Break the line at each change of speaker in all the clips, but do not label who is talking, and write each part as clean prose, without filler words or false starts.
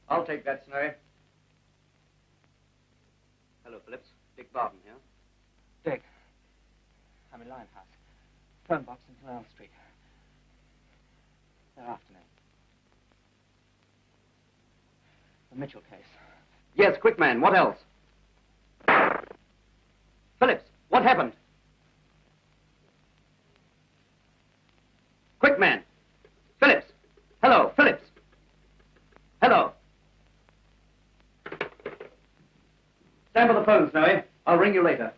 I'll take that, Snowy. Hello, Phillips. Dick Barton here.
Dick. I'm in Limehouse. Phone box in Canal Street. They're after me. The Mitchell case.
Yes, quick, man. What else? Phillips, what happened? Quick, man. Phillips. Hello, Phillips. Hello. Stand by the phone, Snowy. I'll ring you later.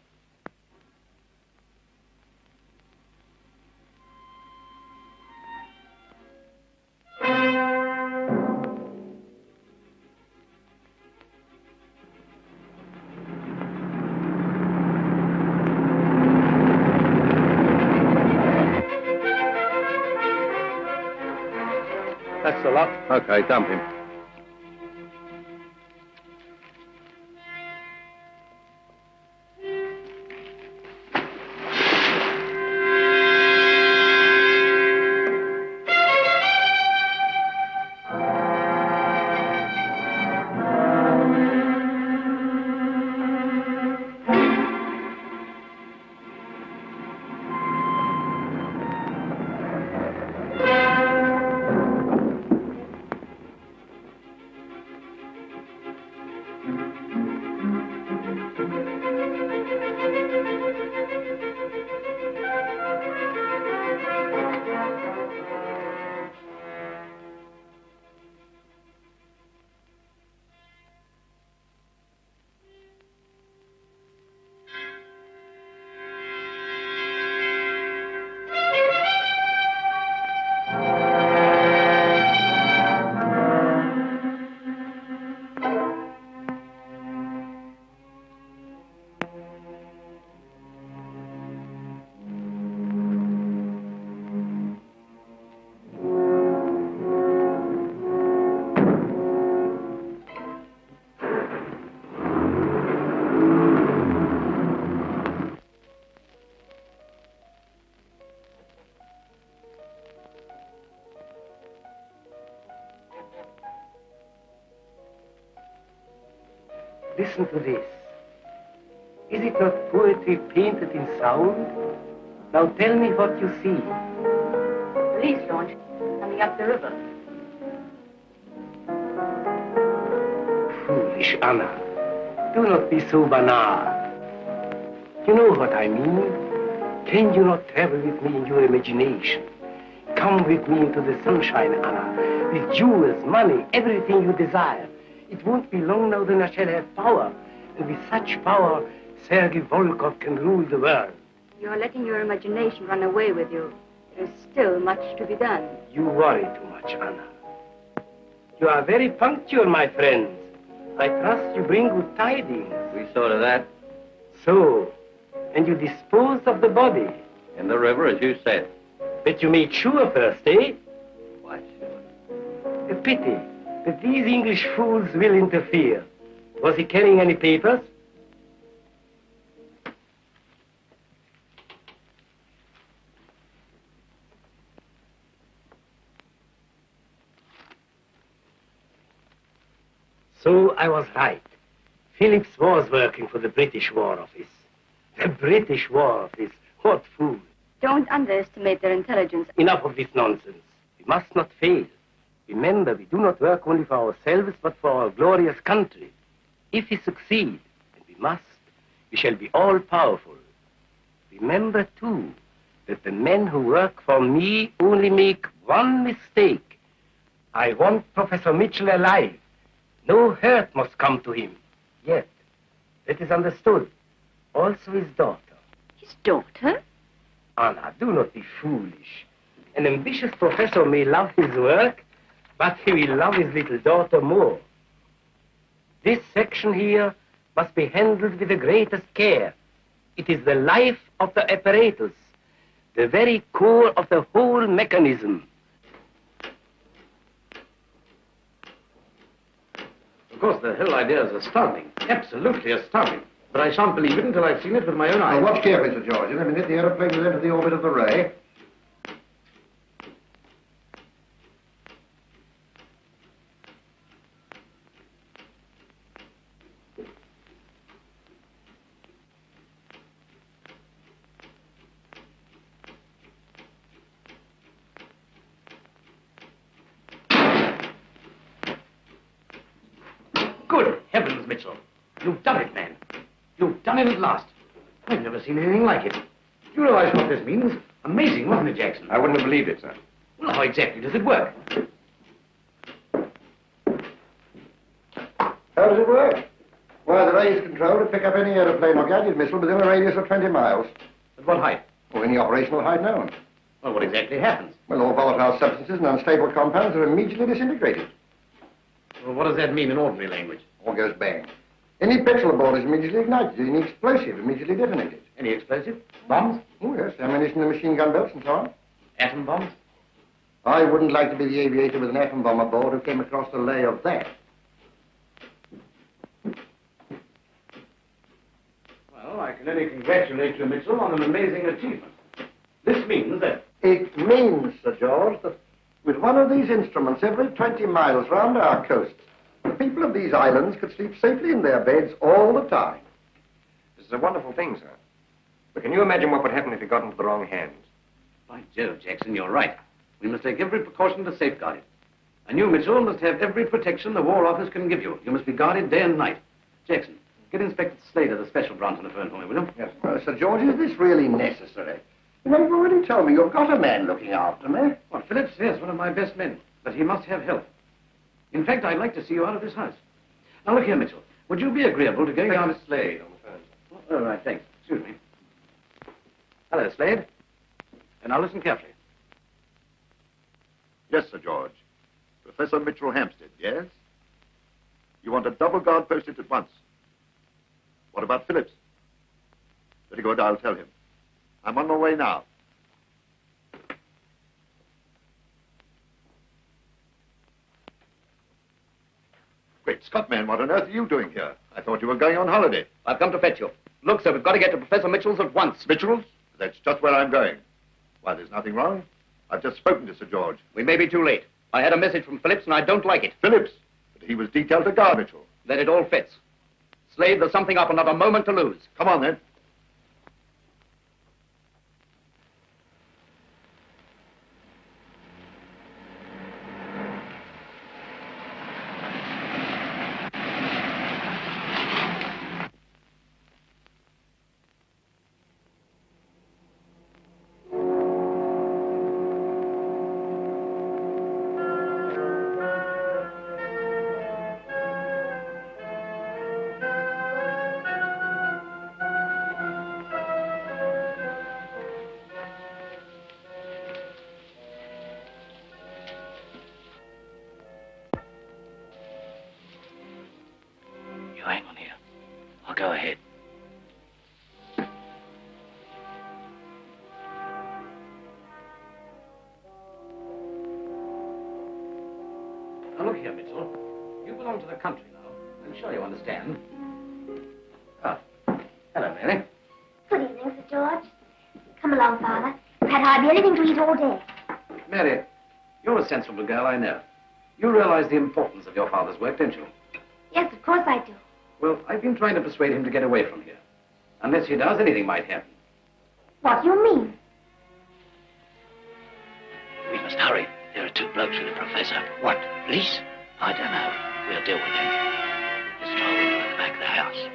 That's the lot.
Okay, dump him.
Listen to this. Is it not poetry painted in sound? Now tell me what you see.
Police launch coming up the river.
Foolish Anna. Do not be so banal. You know what I mean? Can you not travel with me in your imagination? Come with me into the sunshine, Anna, with jewels, money, everything you desire. It won't be long now then I shall have power. And with such power, Sergei Volkov can rule the world.
You're letting your imagination run away with you. There is still much to be done.
You worry too much, Anna. You are very punctual, my friends. I trust you bring good tidings.
We saw to that.
So, and you disposed of the body.
In the river, as you said.
But you made sure first, eh?
Why, sure.
A pity. But these English fools will interfere. Was he carrying any papers? So I was right. Phillips was working for the British War Office. The British War Office. What fool.
Don't underestimate their intelligence.
Enough of this nonsense. We must not fail. Remember, we do not work only for ourselves, but for our glorious country. If we succeed, and we must, we shall be all-powerful. Remember, too, that the men who work for me only make one mistake. I want Professor Mitchell alive. No hurt must come to him. Yet, that is understood. Also his daughter.
His daughter?
Anna, do not be foolish. An ambitious professor may love his work, but he will love his little daughter more. This section here must be handled with the greatest care. It is the life of the apparatus, the very core of the whole mechanism.
Of course, the whole idea is astounding. Absolutely astounding. But I shan't believe it until I've seen it with my own eyes.
Now, watch carefully, Sir George. In a minute, the aeroplane will enter the orbit of the ray.
Mitchell. You've done it, man. You've done it at last. I've never seen anything like it. Do you realize what this means? Amazing, wasn't it, Jackson?
I wouldn't have believed it, sir.
Well, how exactly does it work?
How does it work? Why, the ray is controlled to pick up any aeroplane or gadget missile within a radius of 20 miles.
At what height?
Or any operational height known.
Well, what exactly happens?
Well, all volatile substances and unstable compounds are immediately disintegrated.
Well, what does that mean in ordinary language?
All goes bang. Any petrol aboard is immediately ignited, any explosive immediately detonated.
Any explosive? Bombs?
Oh, yes, ammunition and machine gun belts and so on.
Atom bombs?
I wouldn't like to be the aviator with an atom bomb aboard who came across the lay of that.
Well, I can only congratulate you, Mitchell, on an amazing achievement. This means that...
It means, Sir George, that with one of these instruments every 20 miles round our coast, the people of these islands could sleep safely in their beds all the time.
This is a wonderful thing, sir. But can you imagine what would happen if it got into the wrong hands?
By Jove, Jackson, you're right. We must take every precaution to safeguard it. And you, Mitchell, must have every protection the War Office can give you. You must be guarded day and night. Jackson, get Inspector Slade of the Special Branch on the phone for me, will you?
Yes. Well, Sir George, is this really necessary? You know, you've already told me you've got a man looking after me.
What, Phillips? Yes, one of my best men. But he must have help. In fact, I'd like to see you out of this house. Now, look here, Mitchell. Would you be agreeable to going down...
Slade on the phone.
Oh, right, thanks. Excuse me. Hello, Slade. And now listen carefully.
Yes, Sir George. Professor Mitchell Hampstead, yes? You want a double guard posted at once. What about Phillips? Very good, I'll tell him. I'm on my way now. Great Scott, man, what on earth are you doing here? I thought you were going on holiday.
I've come to fetch you. Look, sir, we've got to get to Professor Mitchell's at once.
Mitchell's? That's just where I'm going. Why, there's nothing wrong. I've just spoken to Sir George.
We may be too late. I had a message from Phillips, and I don't like it.
Phillips? But he was detailed to guard Mitchell.
Then it all fits. Slade, there's something up and not a moment to lose.
Come on, then.
You hang on here. I'll go ahead.
Now, look here, Mitchell. You belong to the country now. I'm sure you understand. Ah, hello, Mary.
Good evening, Sir George. Come along, Father. You've had hardly anything to eat all day.
Mary, you're a sensible girl, I know. You realize the importance of your father's work, don't you?
Yes, of course I do.
Well, I've been trying to persuade him to get away from here. Unless he does, anything might happen.
What do you mean?
We must hurry. There are two blokes with the professor. What, police? I don't know. We'll deal with them. Let's try a window at the back of the house.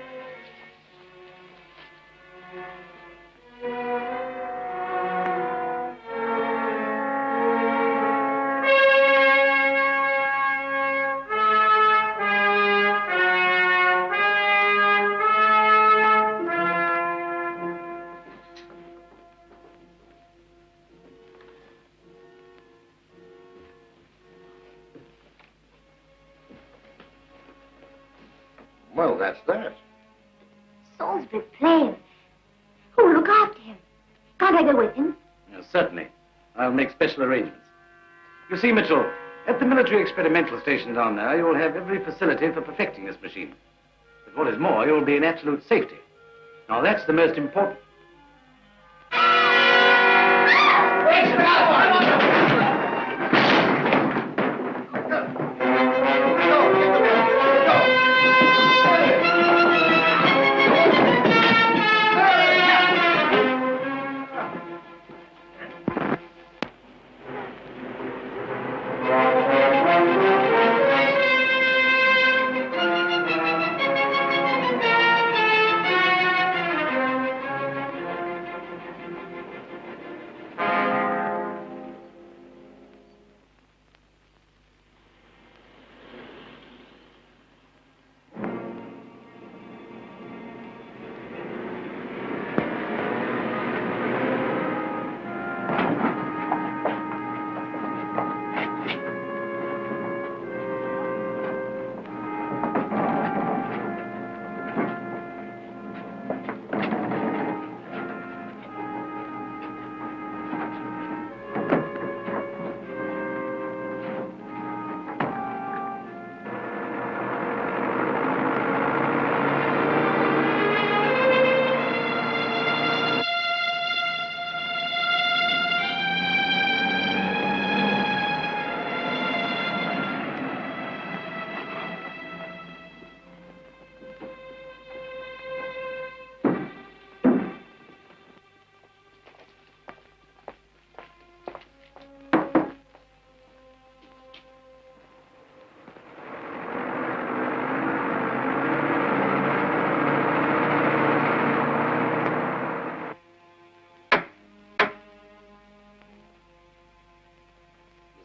Well, that's that.
Salisbury Plain. Who'll look after him? Can't I go with him?
Yes, certainly. I'll make special arrangements. You see, Mitchell, at the military experimental station down there, you'll have every facility for perfecting this machine. But what is more, you'll be in absolute safety. Now, that's the most important.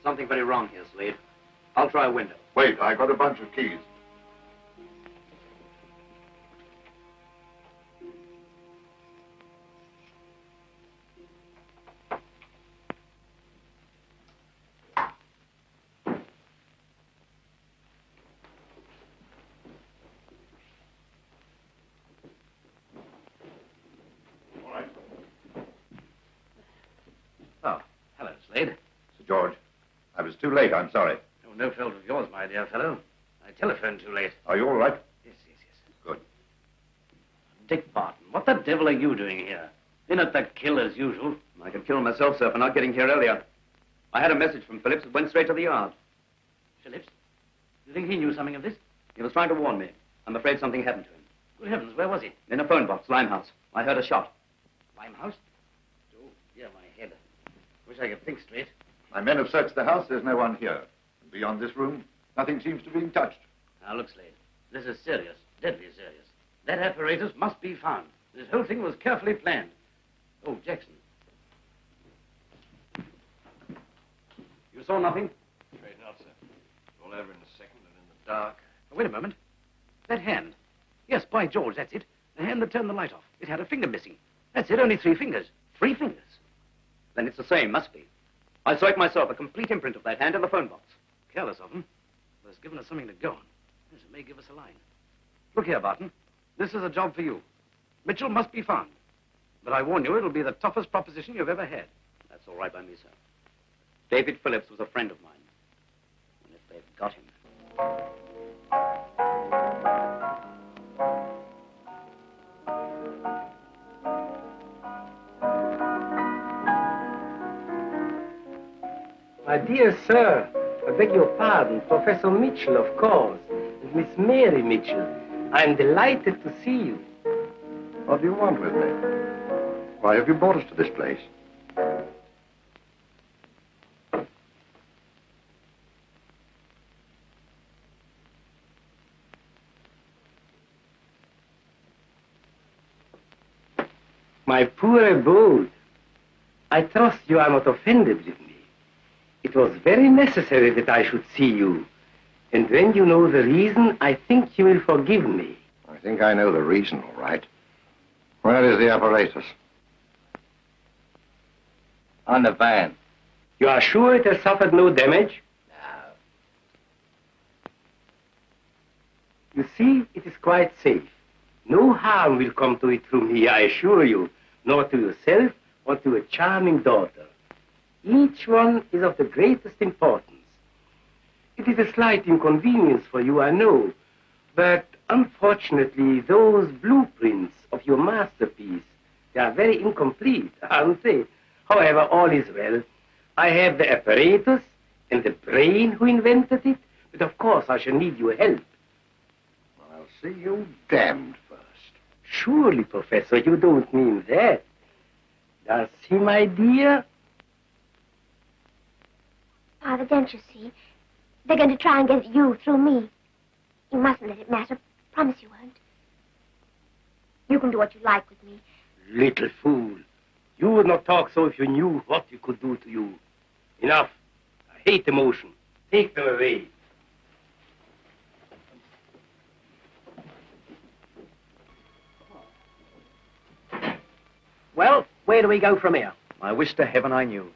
something very wrong here, Slade. I'll try a window.
Wait, I got a bunch of keys. All right.
Oh, hello, Slade.
Sir George, I was too late. I'm sorry.
Oh, no fault of yours, my dear fellow. I telephoned too late.
Are you all right?
Yes, yes, yes.
Good.
Dick Barton, what the devil are you doing here? In at the kill as usual.
I could kill myself, sir, for not getting here earlier. I had a message from Phillips that went straight to the yard.
Phillips? You think he knew something of this?
He was trying to warn me. I'm afraid something happened to him.
Good heavens, where was he?
In a phone box, Limehouse. I heard a shot.
Limehouse? Oh, dear, my head. Wish I could think straight.
My men have searched the house. There's no one here. Beyond this room, nothing seems to be touched.
Now, look, Slade. This is serious. Deadly serious. That apparatus must be found. This whole thing was carefully planned. Oh, Jackson. You saw nothing?
Afraid not, sir. It's all over in a second and in the dark.
Oh, wait a moment. That hand. Yes, by George, that's it. The hand that turned the light off. It had a finger missing. That's it, only 3 fingers. 3 fingers.
Then it's the same, must be. I saw it myself, a complete imprint of that hand in the phone box.
Careless of him. But it's given us something to go on. Yes, it may give us a line. Look here, Barton. This is a job for you. Mitchell must be found. But I warn you, it'll be the toughest proposition you've ever had.
That's all right by me, sir. David Phillips was a friend of mine. And if they've got him...
My dear sir, I beg your pardon, Professor Mitchell, of course, and Miss Mary Mitchell. I'm delighted to see you.
What do you want with me? Why have you brought us to this place?
My poor abode. I trust you are not offended with me. It was very necessary that I should see you. And when you know the reason, I think you will forgive me.
I think I know the reason, all right. Where is the apparatus?
On the van.
You are sure it has suffered no damage?
No.
You see, it is quite safe. No harm will come to it through me, I assure you, nor to yourself or to a charming daughter. Each one is of the greatest importance. It is a slight inconvenience for you, I know, but unfortunately, those blueprints of your masterpiece, they are very incomplete, aren't they? However, all is well. I have the apparatus and the brain who invented it, but of course I shall need your help.
I'll see you damned first.
Surely, Professor, you don't mean that. Darcy, my dear?
Father, don't you see? They're going to try and get at you through me. You mustn't let it matter. Promise you won't. You can do what you like with me.
Little fool. You would not talk so if you knew what we could do to you. Enough. I hate emotion. Take them away.
Well, where do we go from here?
I wish to heaven I knew.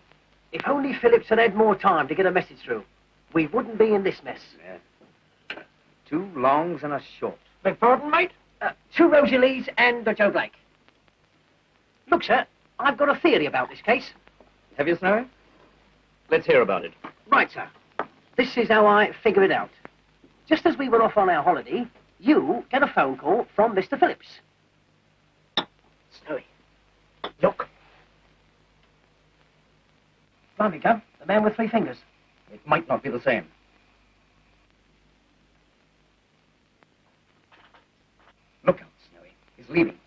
If only Phillips had had more time to get a message through, we wouldn't be in this mess.
Yeah. 2 longs and a short.
Beg pardon, mate? 2 Rosie Lees and Joe Blake. Look, sir, I've got a theory about this case.
Have you, Snowy? Let's hear about it.
Right, sir. This is how I figure it out. Just as we were off on our holiday, you get a phone call from Mr. Phillips. Snowy, look. Blimey, Gov, the man with 3 fingers.
It might not be the same. Look out, Snowy. He's leaving.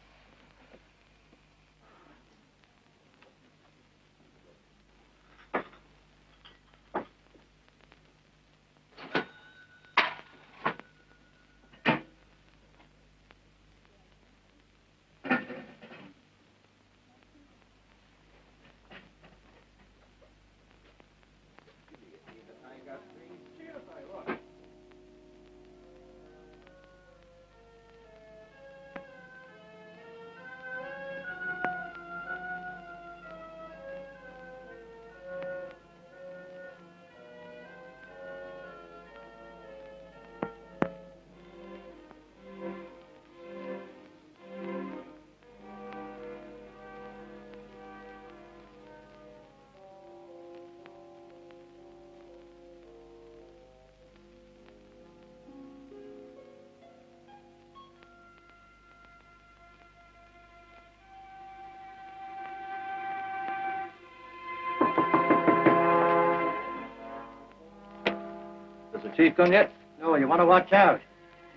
Chief gone yet?
No, you want to watch out.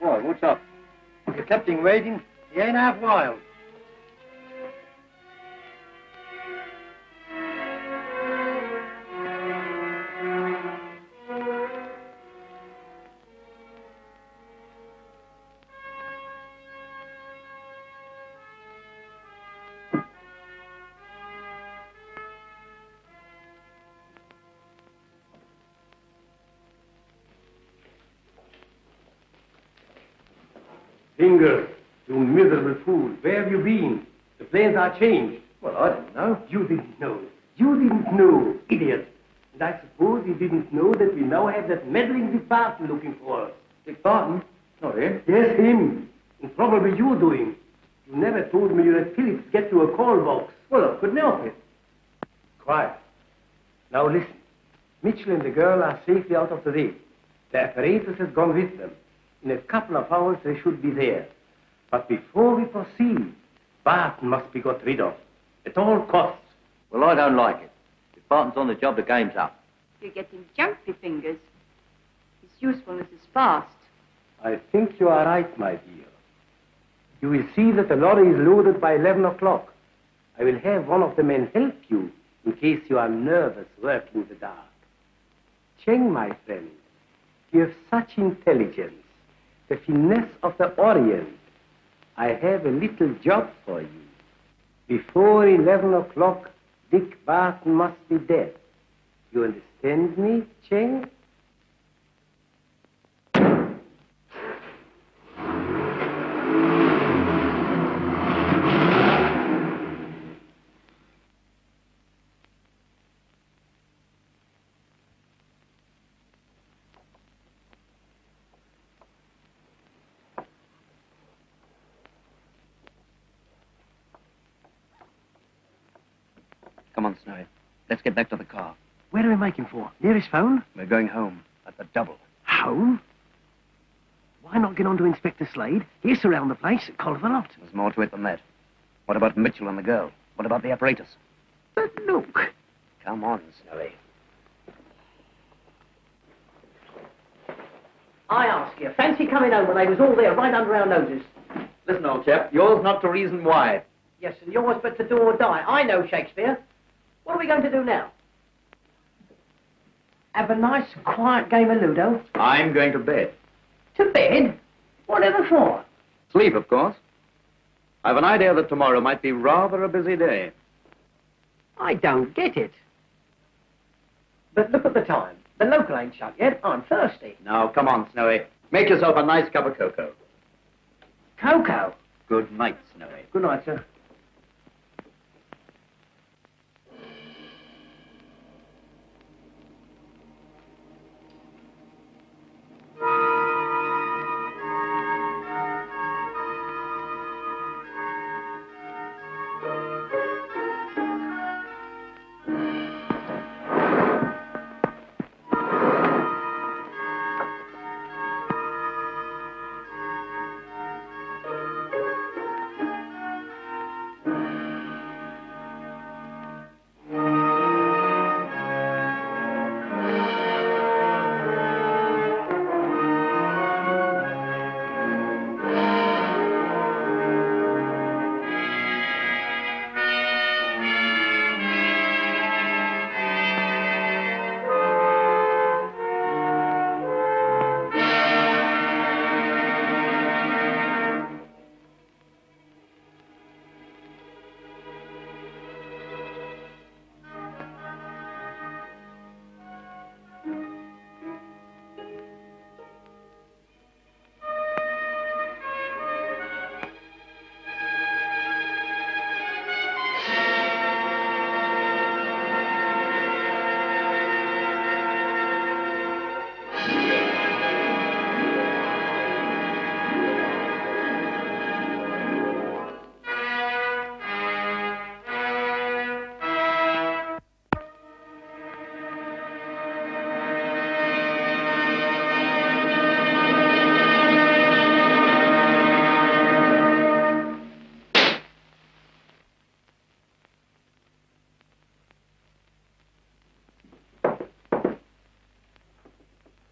Boy, what's up?
If you kept him waiting, he ain't half wild.
Finger, you miserable fool. Where have you been? The plans are changed.
Well, I didn't know.
You didn't know. You didn't know, idiot. And I suppose you didn't know that we now have that meddling Dick Barton looking for us.
Dick Barton? Not him.
Yes, him. And probably you doing. You never told me you let Phillips get to a call box.
Well, I couldn't help it.
Quiet. Now listen. Mitchell and the girl are safely out of the way. The apparatus has gone with them. In a couple of hours, they should be there. But before we proceed, Barton must be got rid of. At all costs.
Well, I don't like it. If Barton's on the job, the game's up.
You're getting jumpy, Fingers. His usefulness is past.
I think you are right, my dear. You will see that the lorry is loaded by 11 o'clock. I will have one of the men help you in case you are nervous working in the dark. Cheng, my friend, you have such intelligence, the finesse of the Orient. I have a little job for you. Before 11 o'clock, Dick Barton must be dead. You understand me, Cheng?
Come on, Snowy. Let's get back to the car.
Where are we making for? Nearest phone?
We're going home at the double.
Home? Why not get on to Inspector Slade? He'll surround the place, collar the lot.
There's more to it than that. What about Mitchell and the girl? What about the apparatus?
But look.
Come on, Snowy.
I ask you, fancy coming home when they was all there right under our noses.
Listen, old chap, yours not to reason why.
Yes, and yours but to do or die. I know Shakespeare. What are we going to do now? Have a nice, quiet game of Ludo?
I'm going to bed.
To bed? Whatever for?
Sleep, of course. I've an idea that tomorrow might be rather a busy day.
I don't get it. But look at the time. The local ain't shut yet. I'm thirsty.
Now, come on, Snowy. Make yourself a nice cup of cocoa.
Cocoa?
Good night, Snowy.
Good night, sir.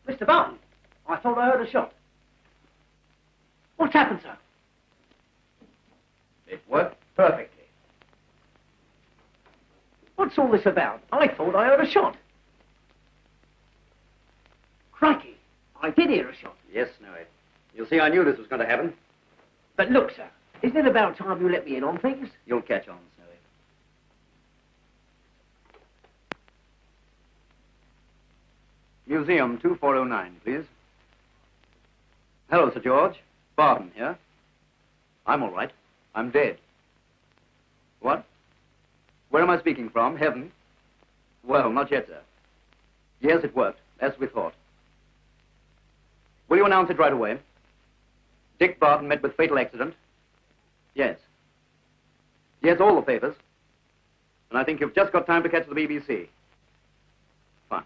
Mr. Barton, I thought I heard a shot. What's happened, sir?
It worked perfectly.
What's all this about? I thought I heard a shot. Crikey, I did hear a shot.
Yes, Snowy. You'll see I knew this was going to happen.
But look, sir, isn't it about time you let me in on things?
You'll catch on, Snowy. Museum 2409, please. Hello, Sir George. Barton here. I'm all right. I'm dead. What? Where am I speaking from? Heaven? Well, not yet, sir. Yes, it worked, as we thought. Will you announce it right away? Dick Barton met with fatal accident? Yes. Yes, all the papers. And I think you've just got time to catch the BBC. Fine.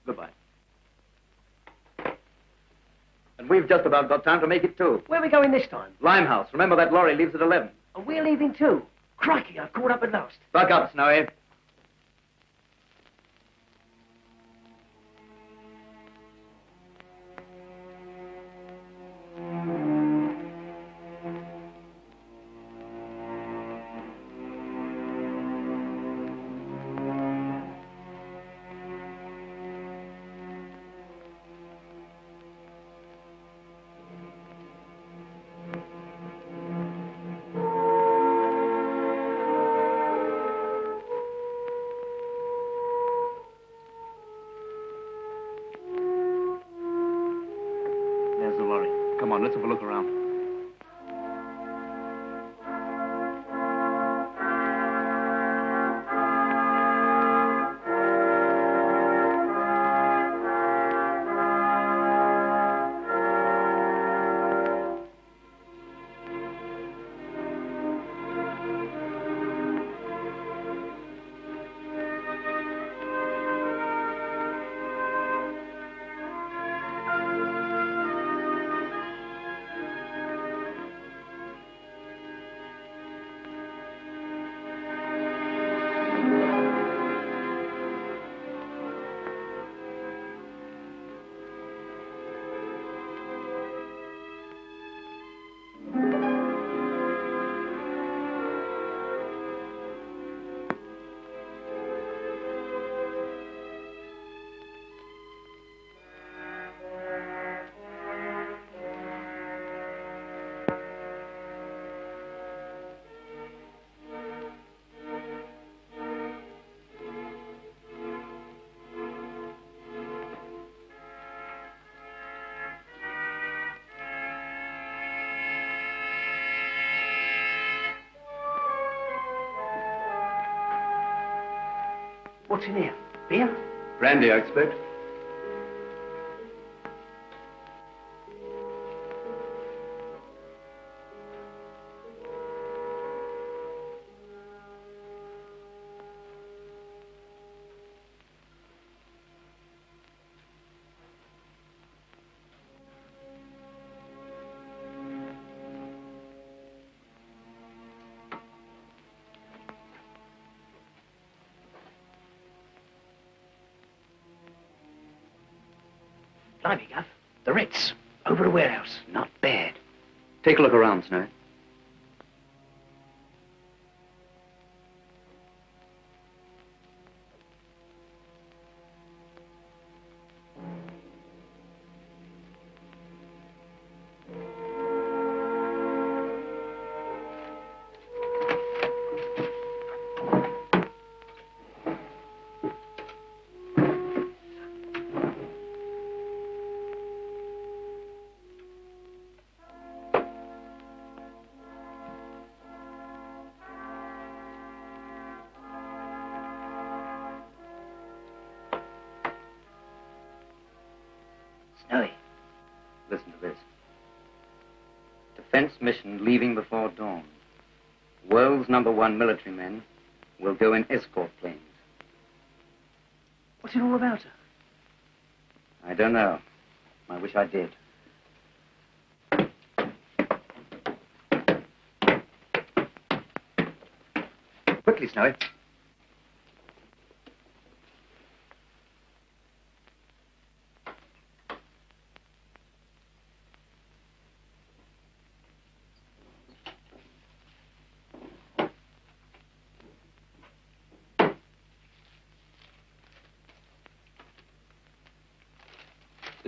Goodbye. And we've just about got time to make it, too.
Where are we going this time?
Limehouse. Remember that lorry leaves at 11.
And we're leaving too. Crikey, I've caught up at last.
Buck up, Snowy. There's the lorry. Come on, let's have a look around.
What's in here? Beer?
Brandy, I expect.
Blimey, Guff. The Ritz. Over the warehouse. Not bad.
Take a look around, Snowy.
Snowy.
Listen to this. Defense mission leaving before dawn. World's #1 military men will go in escort planes.
What's it all about, sir?
I don't know. I wish I did. Quickly, Snowy.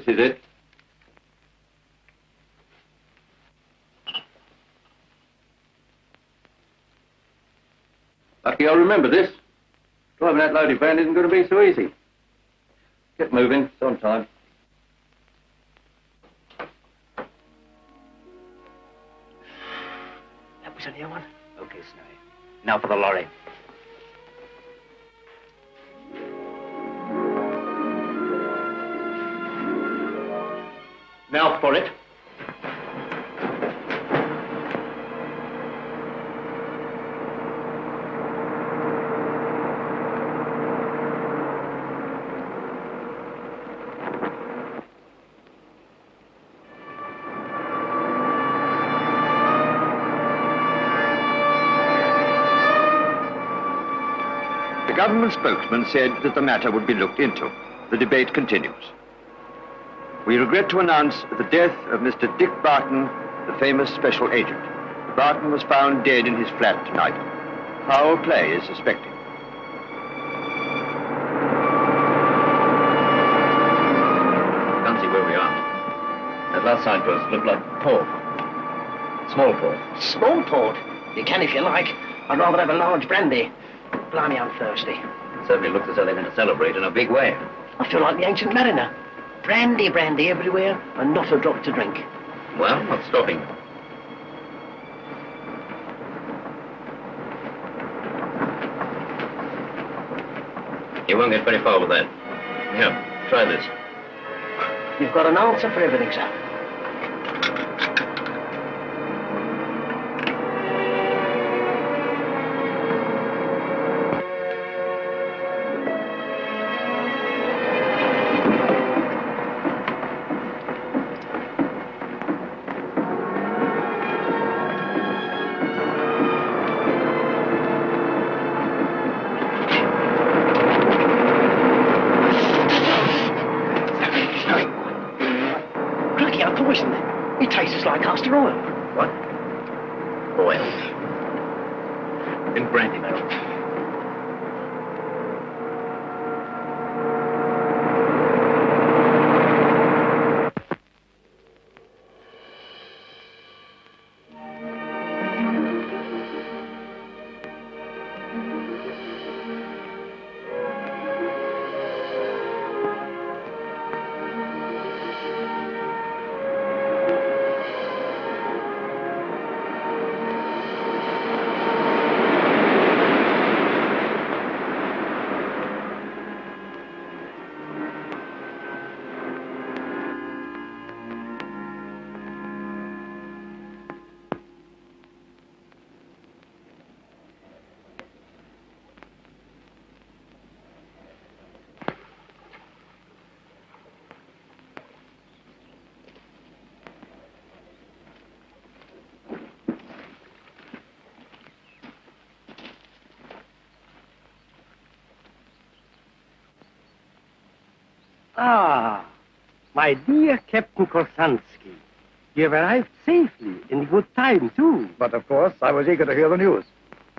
This is it. Lucky I'll remember this. Driving that loaded van isn't going to be so easy. Get moving. It's on time.
That was a near one.
Okay, Snowy. Now for the lorry. Now for it.
The government spokesman said that the matter would be looked into. The debate continues. We regret to announce the death of Mr. Dick Barton, the famous special agent. Barton was found dead in his flat tonight. Foul play is suspected.
Can't see where we are. That last signpost looked like port. Small port.
Small port? You can if you like. I'd rather have a large brandy. Blimey, I'm thirsty.
It certainly looks as though they're going to celebrate in a big way.
I feel like the ancient mariner. Brandy, brandy everywhere, and not a drop to drink.
Well, what's stopping? You won't get very far with that. Here, try this.
You've got an answer for everything, sir. Cracky, I'm poisoned. It tastes like castor oil.
What? Oil. In brandy barrel.
Ah, my dear Captain Korsansky, you have arrived safely, in good time, too.
But of course, I was eager to hear the news.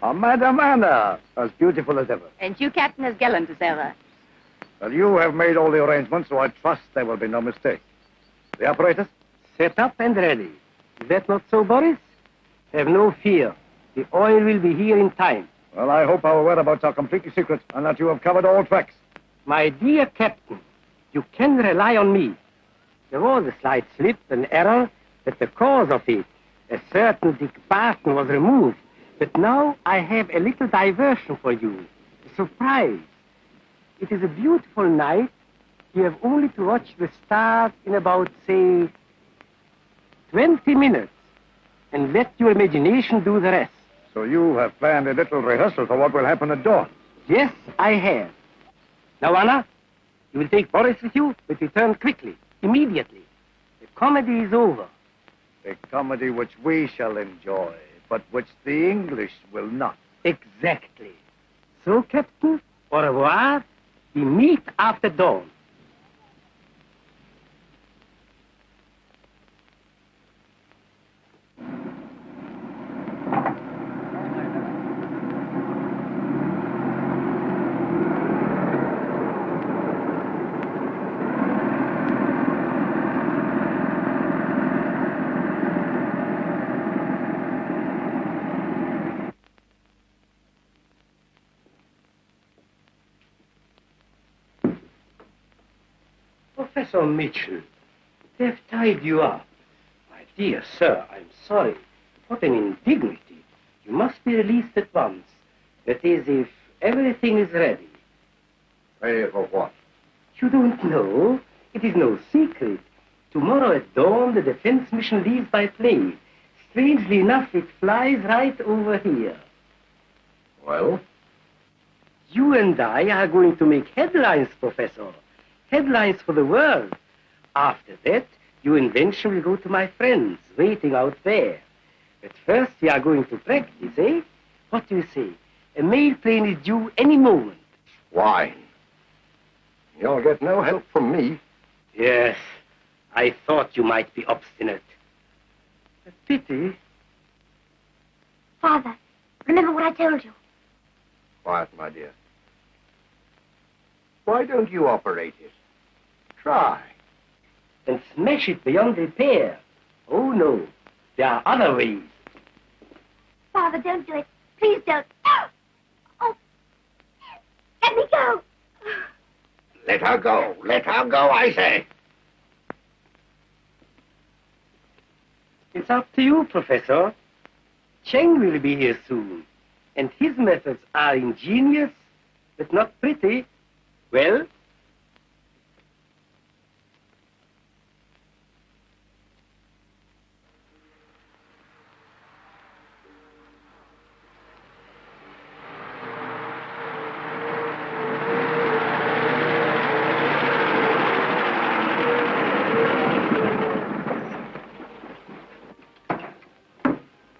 Madam Anna, as beautiful as ever.
And you, Captain, as gallant as ever.
Well, you have made all the arrangements, so I trust there will be no mistake. The apparatus?
Set up and ready. Is that not so, Boris? Have no fear. The oil will be here in time.
Well, I hope our whereabouts are completely secret and that you have covered all tracks.
My dear Captain, you can rely on me. There was a slight slip, an error, but the cause of it, a certain Dick Barton, was removed. But now I have a little diversion for you, a surprise. It is a beautiful night. You have only to watch the stars in about, say, 20 minutes, and let your imagination do the rest.
So you have planned a little rehearsal for what will happen at dawn.
Yes, I have. Now, Anna, you will take Boris with you, but return quickly, immediately. The comedy is over.
A comedy which we shall enjoy, but which the English will not.
Exactly. So, Captain, au revoir. We meet after dawn. Professor Mitchell, they've tied you up. My dear sir, I'm sorry. What an indignity. You must be released at once. That is, if everything is ready.
Ready for what?
You don't know? It is no secret. Tomorrow at dawn, the defense mission leaves by plane. Strangely enough, it flies right over here.
Well?
You and I are going to make headlines, Professor. Headlines for the world. After that, you and Venture will go to my friends waiting out there. But first, we are going to practice, eh? What do you say? A mail plane is due any moment.
Why? You'll get no help from me.
Yes, I thought you might be obstinate. A pity.
Father, remember what I told you.
Quiet, my dear. Why don't you operate it? Try.
And smash it beyond repair. Oh, no. There are other ways.
Father, don't do it. Please don't. Oh! Oh! Let me go.
Let her go. Let her go, I say.
It's up to you, Professor. Cheng will be here soon. And his methods are ingenious, but not pretty. Well?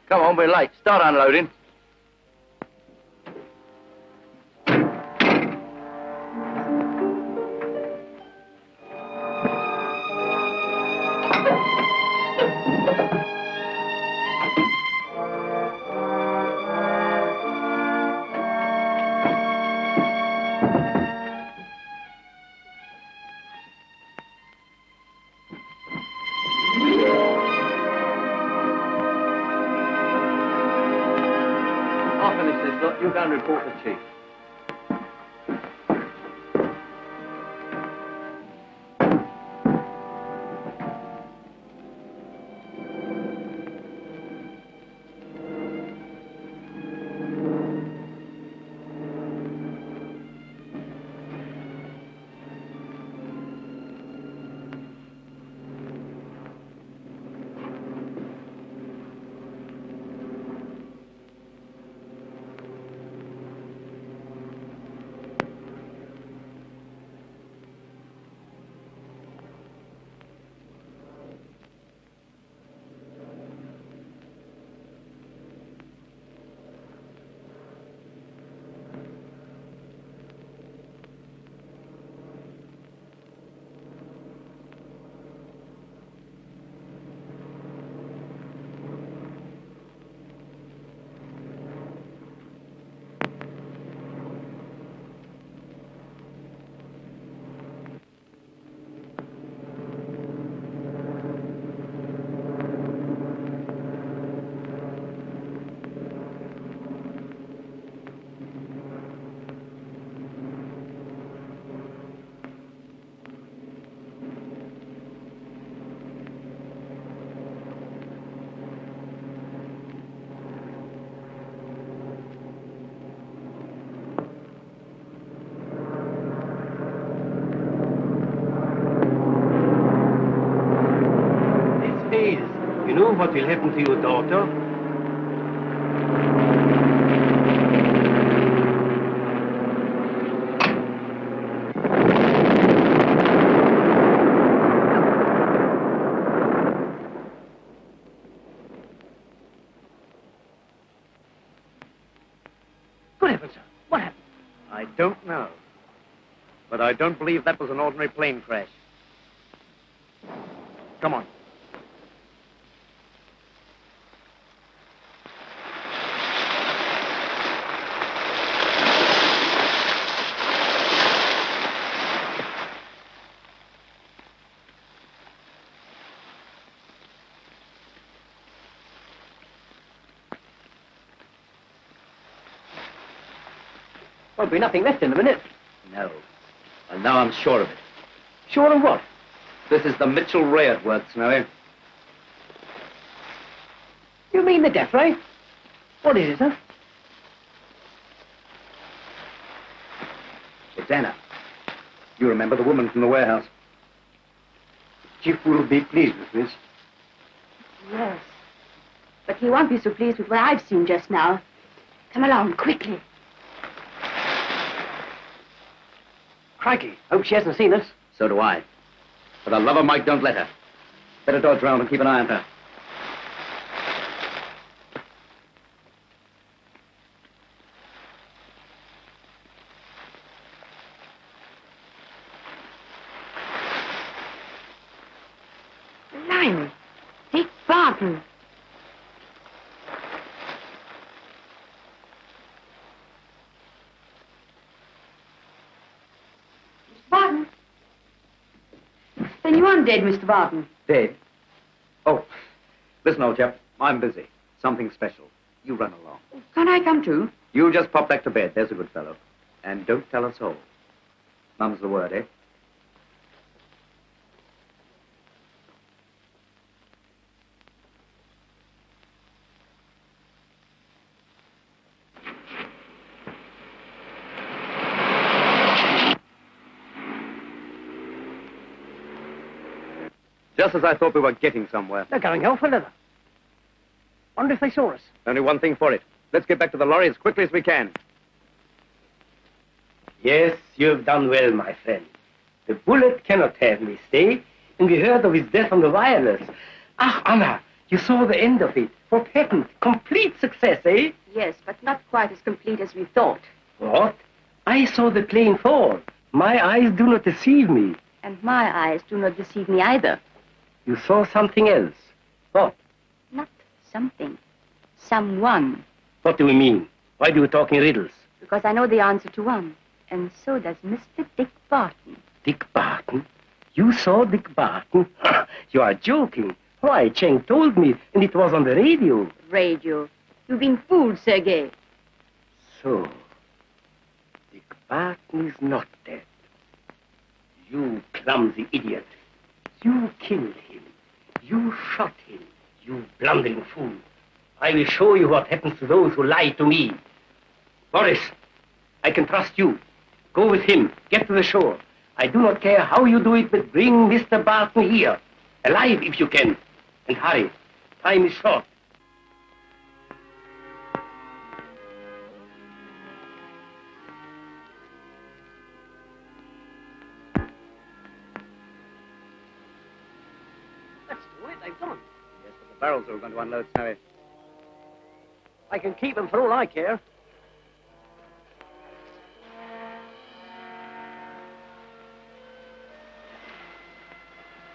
Come on, we're late. Start unloading. I'll finish this lot. You go and report the chief.
You know what will happen to your daughter?
Good heavens, sir. What happened?
I don't know. But I don't believe that was an ordinary plane crash. Come on.
Won't be nothing left in a minute.
No. And now I'm sure of it.
Sure of what?
This is the Mitchell Ray at work, Snowy.
You mean the death ray? What is it, sir?
It's Anna. You remember the woman from the warehouse. Chief will be pleased with this.
Yes. But he won't be so pleased with what I've seen just now. Come along, quickly.
Crikey, hope she hasn't seen us.
So do I. For the love of Mike, don't let her. Better dodge round and keep an eye on her.
Blimey. Dick Barton. Mr. Barton. Then you aren't dead, Mr. Barton.
Dead? Oh, listen, old chap. I'm busy. Something special. You run along.
Can't I come too?
You just pop back to bed. There's a good fellow. And don't tell us all. Mum's the word, eh? Just as I thought we were getting somewhere.
They're going hell for leather. Wonder if they saw us.
Only one thing for it. Let's get back to the lorry as quickly as we can.
Yes, you have done well, my friend. The bullet cannot have me stay, and we heard of his death on the wireless. Ah, Anna, you saw the end of it. What happened? Complete success, eh?
Yes, but not quite as complete as we thought.
What? I saw the plane fall. My eyes do not deceive me.
And my eyes do not deceive me either.
You saw something else. What?
Not something. Someone.
What do you mean? Why do you talk in riddles?
Because I know the answer to one. And so does Mr. Dick Barton.
Dick Barton? You saw Dick Barton? You are joking. Why, Cheng told me, and it was on the radio.
Radio. You've been fooled, Sergei.
So, Dick Barton is not dead. You clumsy idiot. You killed him. You shot him. You blundering fool. I will show you what happens to those who lie to me. Boris, I can trust you. Go with him. Get to the shore. I do not care how you do it, but bring Mr. Barton here. Alive, if you can. And hurry. Time is short.
That's all it, they've gone.
Yes, but the barrels are going to unload, Snowy.
I can keep them for all I care.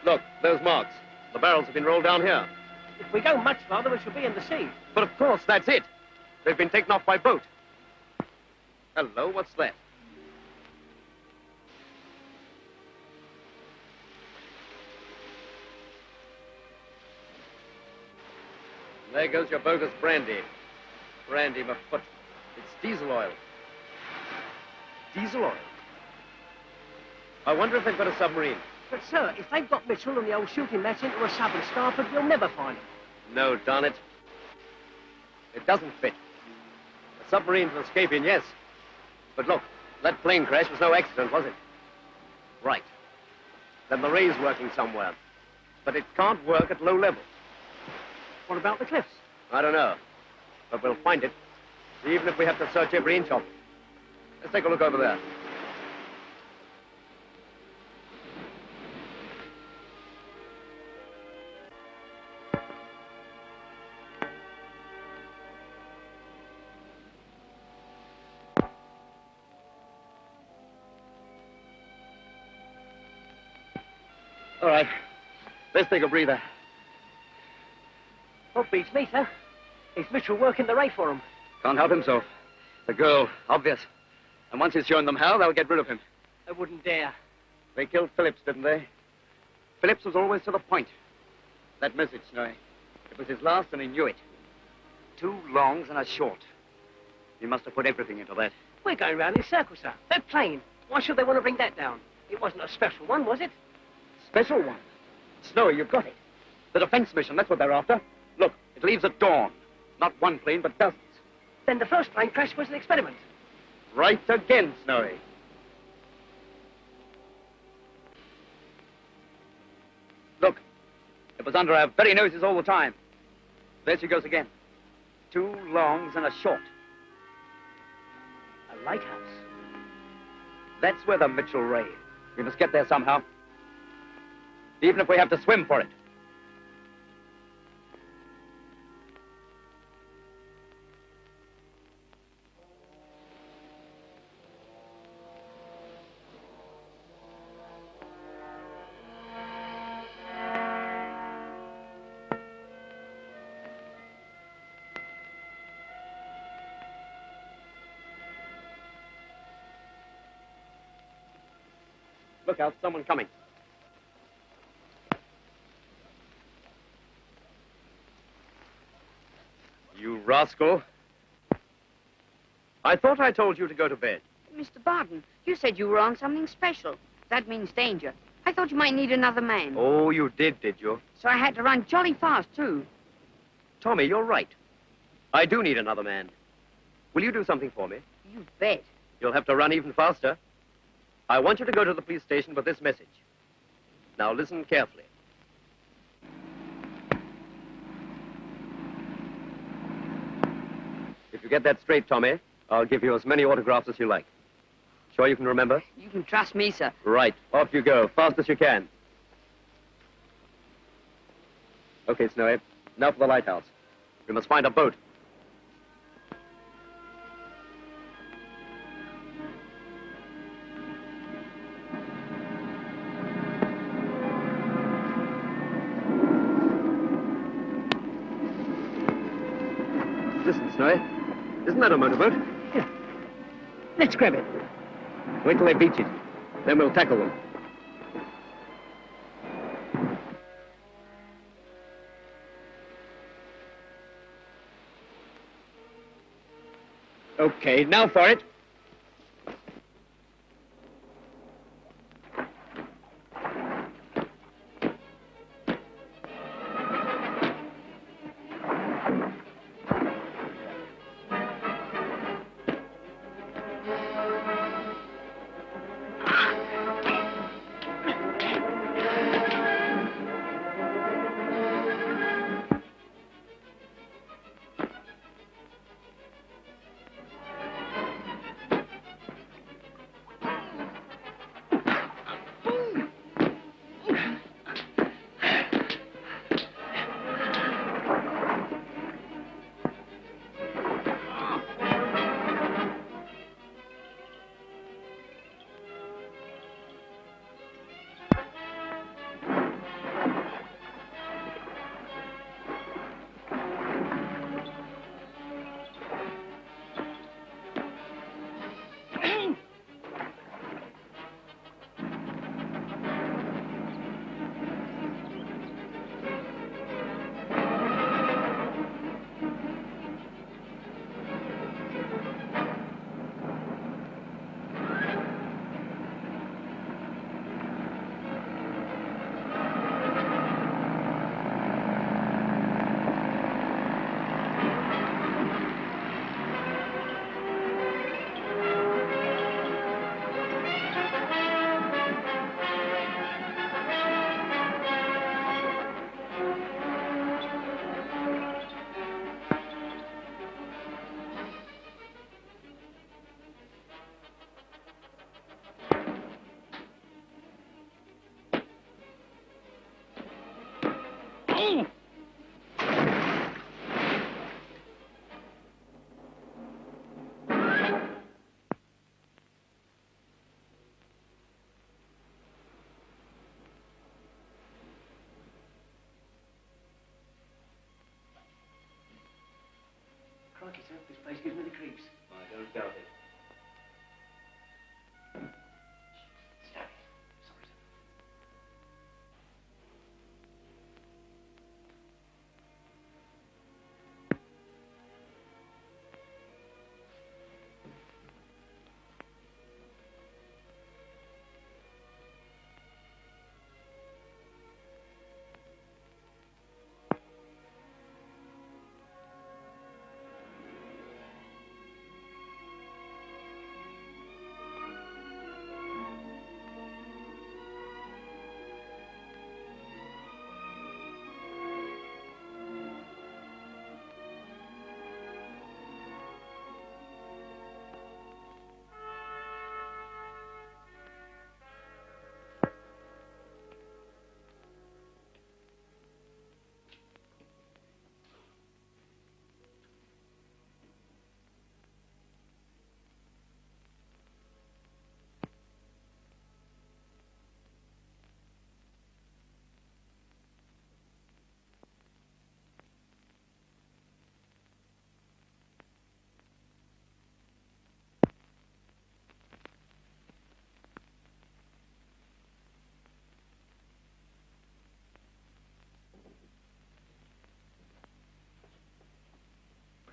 Look, those marks. The barrels have been rolled down here.
If we go much farther, we shall be in the sea.
But of course, that's it. They've been taken off by boat. Hello, what's that? There goes your bogus brandy. Brandy, my foot. It's diesel oil. Diesel oil? I wonder if they've got a submarine.
But, sir, if they've got Mitchell and the old shooting match into a sub and starboard, we'll never find them.
No, darn it. It doesn't fit. A submarine for escaping, yes. But look, that plane crash was no accident, was it? Right. Then the ray's working somewhere. But it can't work at low level.
What about the cliffs?
I don't know. But we'll find it, even if we have to search every inch of it. Let's take a look over there. All right. Let's take a breather.
What beats me, sir? Is Mitchell working the ray for him?
Can't help himself. The girl, obvious. And once he's shown them how, they'll get rid of him.
I wouldn't dare.
They killed Phillips, didn't they? Phillips was always to the point. That message, Snowy. It was his last, and he knew it. 2 longs and a short. He must have put everything into that.
We're going round in circles, sir. That plane. Why should they want to bring that down? It wasn't a special one, was it?
Special one. Snowy, you've got it. The defense mission, that's what they're after. Look, it leaves at dawn. Not one plane, but dozens.
Then the first plane crash was an experiment.
Right again, Snowy. Look, it was under our very noses all the time. There she goes again. 2 longs and a short.
A lighthouse.
That's where the Mitchell Ray. We must get there somehow. Even if we have to swim for it. Look out, someone coming. You rascal. I thought I told you to go to bed.
Mr. Barton, you said you were on something special. That means danger. I thought you might need another man.
Oh, you did you?
So I had to run jolly fast, too.
Tommy, you're right. I do need another man. Will you do something for me?
You bet.
You'll have to run even faster. I want you to go to the police station with this message. Now listen carefully. If you get that straight, Tommy, I'll give you as many autographs as you like. Sure you can remember?
You can trust me, sir.
Right. Off you go, fast as you can. Okay, Snowy. Now for the lighthouse. We must find a boat. Listen, Snowy. Isn't that a motorboat?
Yeah. Let's grab it.
Wait till they beach it. Then we'll tackle them. Okay, now for it.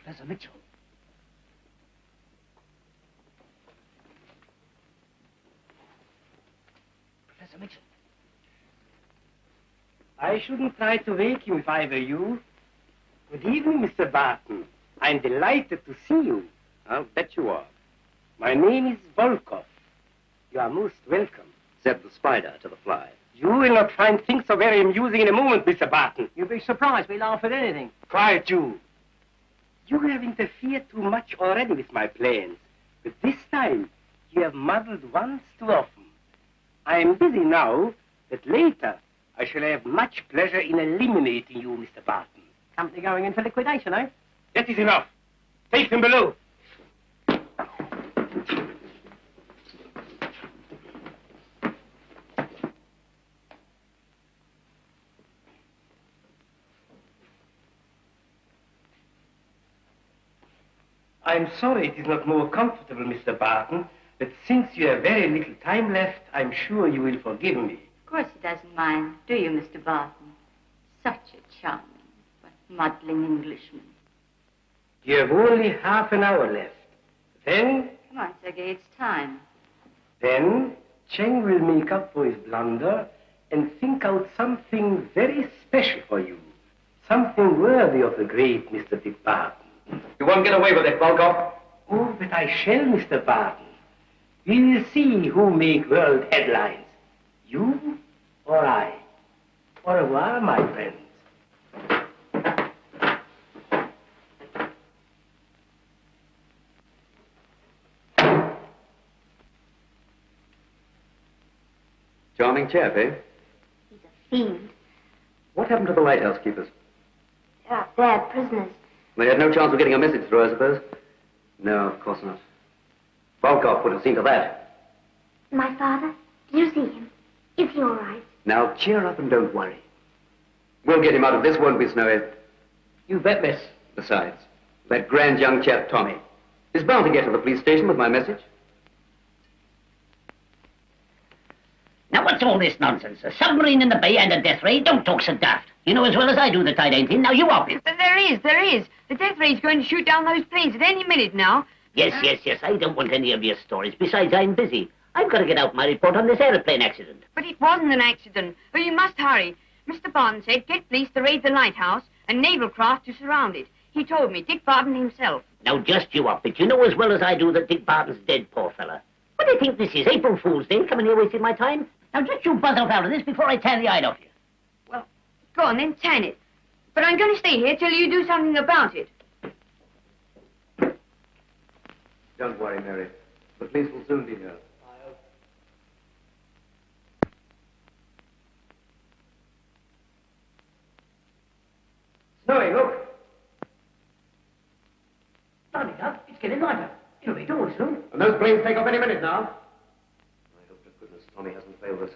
Professor Mitchell. Professor Mitchell.
I shouldn't try to wake you if I were you. Good evening, Mr. Barton. I'm delighted to see you.
I'll bet you are.
My name is Volkov. You are most welcome.
Said the spider to the fly.
You will not find things so very amusing in a moment, Mr. Barton.
You'll be surprised. We laugh at anything.
Quiet, you. You have interfered too much already with my plans. But this time, you have muddled once too often. I am busy now, but later I shall have much pleasure in eliminating you, Mr. Barton.
Company going in for liquidation, eh?
That is enough. Take them below. I'm sorry it is not more comfortable, Mr. Barton, but since you have very little time left, I'm sure you will forgive me.
Of course he doesn't mind, do you, Mr. Barton? Such a charming but muddling Englishman.
You have only half an hour left. Then,
Come on, Sergei, it's time.
then, Cheng will make up for his blunder and think out something very special for you. Something worthy of the great Mr. Dick Barton.
You won't get away with it, Volkov.
Oh, but I shall, Mr. Barton. We will see who make world headlines. You or I. Au revoir, my friends.
Charming chap, eh?
He's a fiend.
What happened to the lighthouse keepers?
They're up there, prisoners.
They had no chance of getting a message through, I suppose? No, of course not. Volkov would have seen to that.
My father? Did you see him? Is he all right?
Now, cheer up and don't worry. We'll get him out of this, won't we, Snowy?
You bet, miss.
Besides, that grand young chap, Tommy, is bound to get to the police station with my message.
Now, what's all this nonsense? A submarine in the bay and a death ray? Don't talk so daft. You know as well as I do the tide ain't in. Now, you off it.
There is. The death ray's going to shoot down those planes at any minute now.
Yes. I don't want any of your stories. Besides, I'm busy. I've got to get out my report on this aeroplane accident.
But it wasn't an accident. Oh, you must hurry. Mr. Barton said get police to raid the lighthouse and naval craft to surround it. He told me, Dick Barton himself.
Now, just you up it. You know as well as I do that Dick Barton's dead, poor fella. What do you think this is, April Fool's Day, coming here wasting my time? Now, just you buzz off out of this before I tan the eye off you.
Well, go on then, tan it. But I'm going to stay here till you do something about it.
Don't worry, Mary. The police will soon be here.
Snowy, look.
Blimey, Doug, it's getting lighter. It'll be dawn soon.
And those planes take off any minute now. I hope to goodness Tommy hasn't failed us.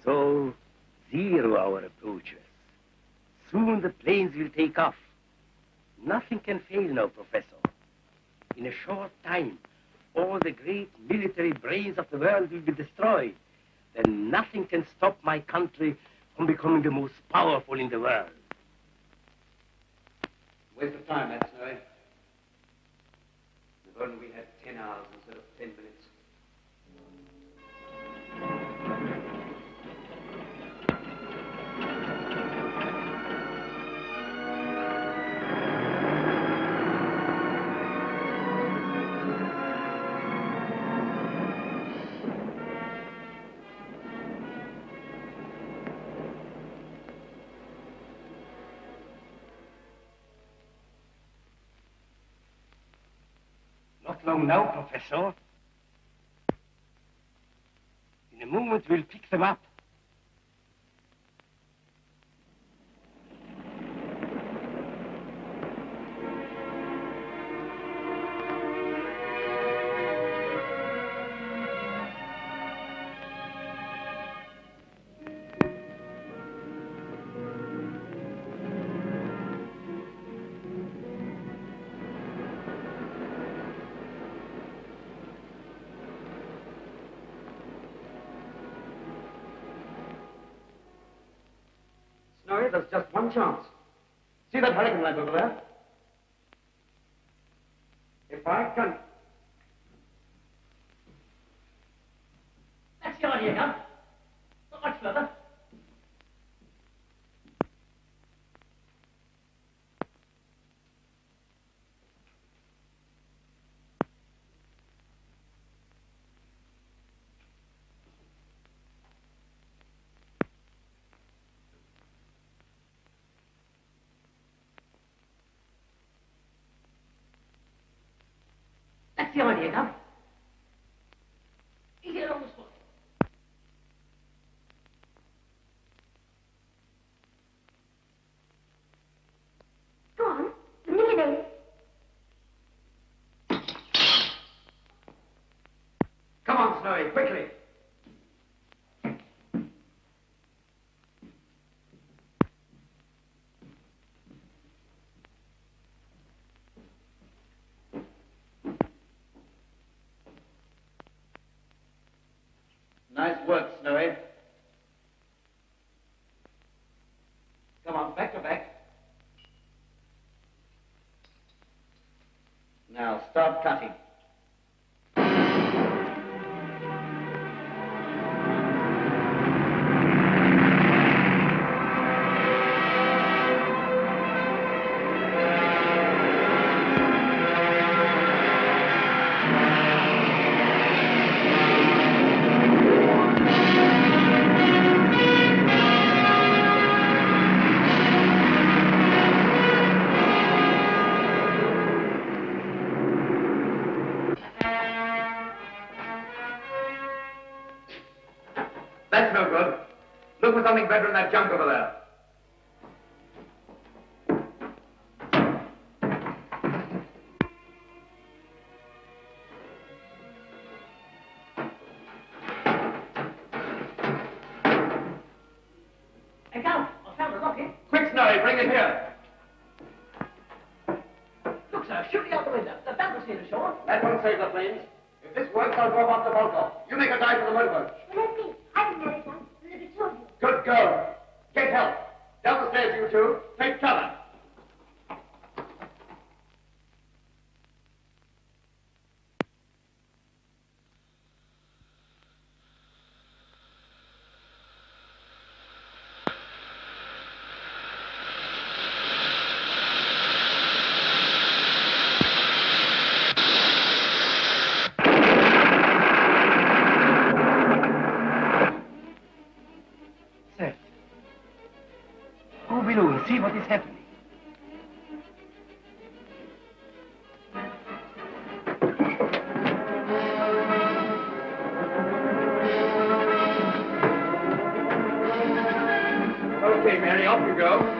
So, 0 hour approaches. Soon the planes will take off. Nothing can fail now, Professor. In a short time, all the great military brains of the world will be destroyed. Then nothing can stop my country from becoming the most powerful in the world.
Waste of time, that, Snowy. If only we had 10 hours instead of 10 minutes.
Not long now, Professor. In a moment, we'll pick them up.
one chance. See that hurricane light over there? If I can...
That's the idea, Gov. Not much further. That's the idea, Gov. Easy along the spot.
Go on. We're nearly there.
Come on, Snowy, quickly. Nice work, Snowy. Come on, back to back. Now, start cutting. That's no good. Look for something better in that junk over there.
Hey, Gov, I found the rocket.
Quick, Snowy, bring it here.
Look, sir, shooting out the window. The boat was here ashore.
That won't save the planes. If this works, I'll drop off the Volkov. You make a dive for the motorboat.
Well, let me. I can get it now. There's the two of you.
Good girl. Get help. Down the stairs, you two. Take cover.
Sir, go below and see what is happening.
Okay, Mary, off you go.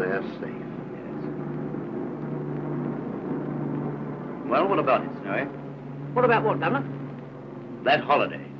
they're safe. Well, what about it, Snowy?
What about what, Governor?
That holiday.